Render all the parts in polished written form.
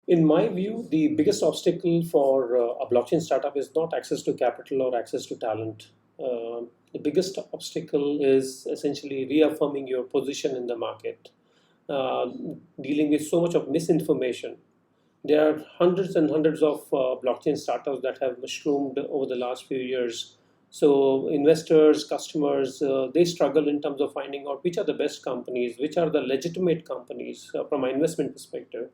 In my view, the biggest obstacle for a blockchain startup is not access to capital or access to talent. The biggest obstacle is essentially reaffirming your position in the market, uh, dealing with so much of misinformation. There are hundreds and hundreds of blockchain startups that have mushroomed over the last few years. So investors, customers, they struggle in terms of finding out which are the best companies, which are the legitimate companies from an investment perspective.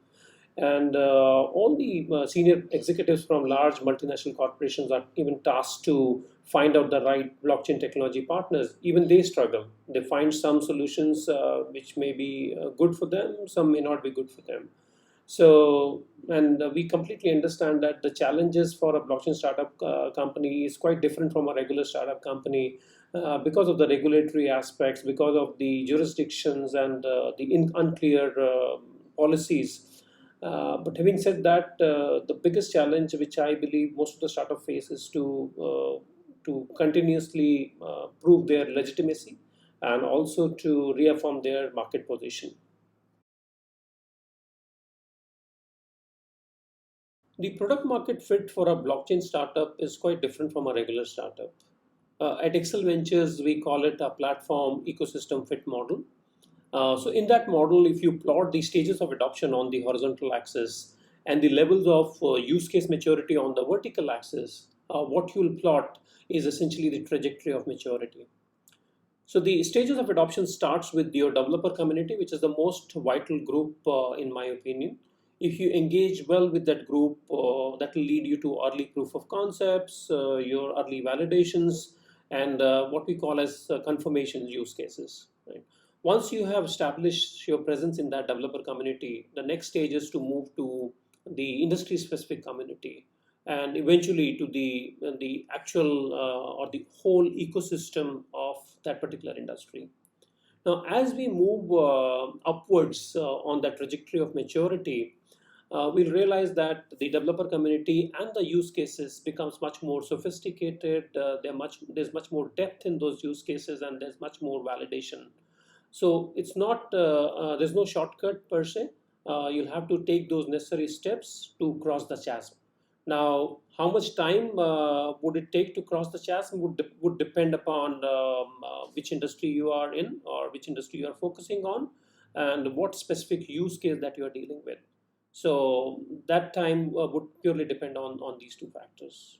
And all the senior executives from large multinational corporations are even tasked to find out the right blockchain technology partners. Even they struggle. They find some solutions which may be good for them, some may not be good for them. So, and we completely understand that the challenges for a blockchain startup company is quite different from a regular startup company because of the regulatory aspects, because of the jurisdictions and the unclear policies. But having said that, the biggest challenge which I believe most of the startup face is to continuously prove their legitimacy and also to reaffirm their market position. The product market fit for a blockchain startup is quite different from a regular startup. At XL Ventures, we call it a platform ecosystem fit model. So, in that model, if you plot the stages of adoption on the horizontal axis and the levels of use case maturity on the vertical axis, what you'll plot is essentially the trajectory of maturity. So the stages of adoption starts with your developer community, which is the most vital group, in my opinion. If you engage well with that group, that will lead you to early proof of concepts, your early validations, and what we call as confirmation use cases. Right? Once you have established your presence in that developer community, the next stage is to move to the industry specific community and eventually to the actual or the whole ecosystem of that particular industry. Now, as we move upwards on that trajectory of maturity, we'll realize that the developer community and the use cases becomes much more sophisticated. There's much more depth in those use cases, and there's much more validation. So it's not there's no shortcut per se. You'll have to take those necessary steps to cross the chasm. Now, how much time would it take to cross the chasm would depend upon which industry you are in or which industry you are focusing on and what specific use case that you are dealing with. So that time would purely depend on these two factors.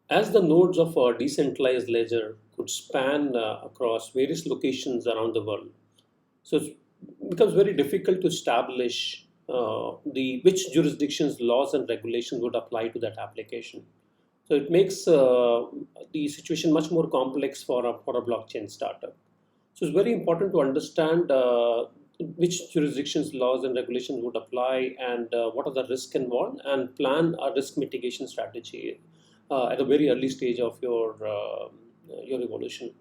As the nodes of a decentralized ledger could span across various locations around the world, so it becomes very difficult to establish the which jurisdictions, laws, and regulations would apply to that application. So it makes the situation much more complex for a blockchain startup. So it's very important to understand which jurisdictions, laws, and regulations would apply, and what are the risks involved, and plan a risk mitigation strategy at a very early stage of your evolution.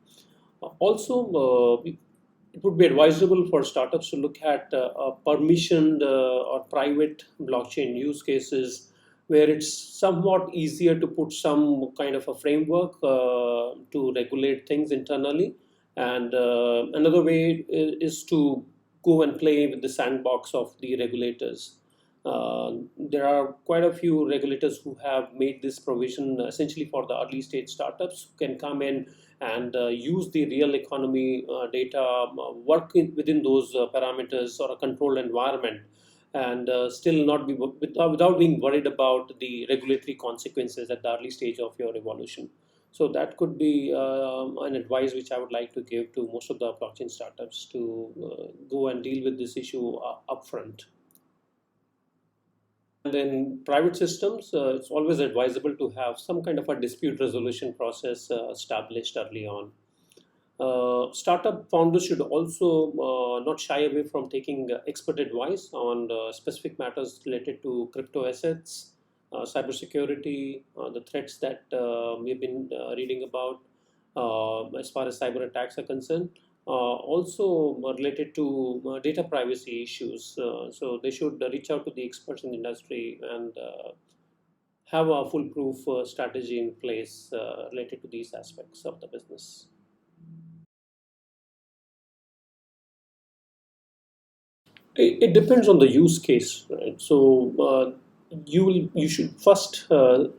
Also, it would be advisable for startups to look at permissioned or private blockchain use cases where it's somewhat easier to put some kind of a framework to regulate things internally. And another way is to go and play with the sandbox of the regulators. There are quite a few regulators who have made this provision essentially for the early stage startups who can come in and use the real economy data, work within those parameters or a controlled environment, and still not be without being worried about the regulatory consequences at the early stage of your evolution. So that could be an advice which I would like to give to most of the blockchain startups to go and deal with this issue upfront. And in private systems, it's always advisable to have some kind of a dispute resolution process established early on. Startup founders should also not shy away from taking expert advice on specific matters related to crypto assets, cybersecurity, the threats that we've been reading about as far as cyber attacks are concerned. Also related to data privacy issues. So they should reach out to the experts in the industry and have a foolproof strategy in place related to these aspects of the business. It depends on the use case, right? So you should first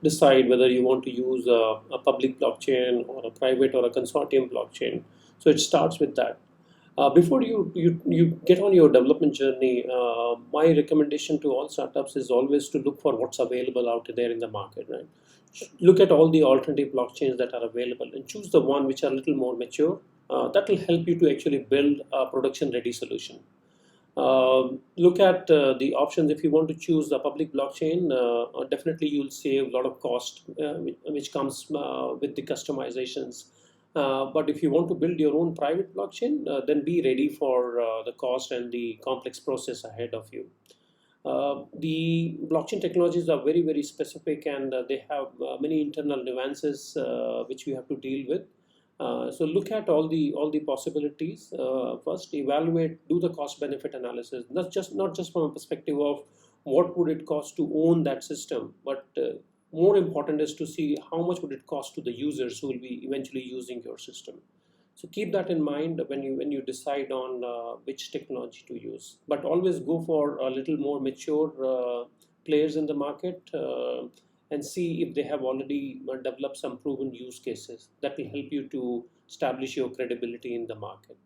decide whether you want to use a public blockchain or a private or a consortium blockchain. So it starts with that. Before you get on your development journey, my recommendation to all startups is always to look for what's available out there in the market, right? Look at all the alternative blockchains that are available and choose the one which are a little more mature. That will help you to actually build a production ready solution. Look at the options. If you want to choose the public blockchain, definitely you'll save a lot of cost, which comes with the customizations. But if you want to build your own private blockchain, then be ready for the cost and the complex process ahead of you. The blockchain technologies are very, very specific, and they have many internal nuances which we have to deal with. So look at all the possibilities. First, evaluate, do the cost benefit analysis. Not just from a perspective of what would it cost to own that system, but more important is to see how much would it cost to the users who will be eventually using your system. So keep that in mind when you decide on which technology to use. But always go for a little more mature players in the market, and see if they have already developed some proven use cases that will help you to establish your credibility in the market.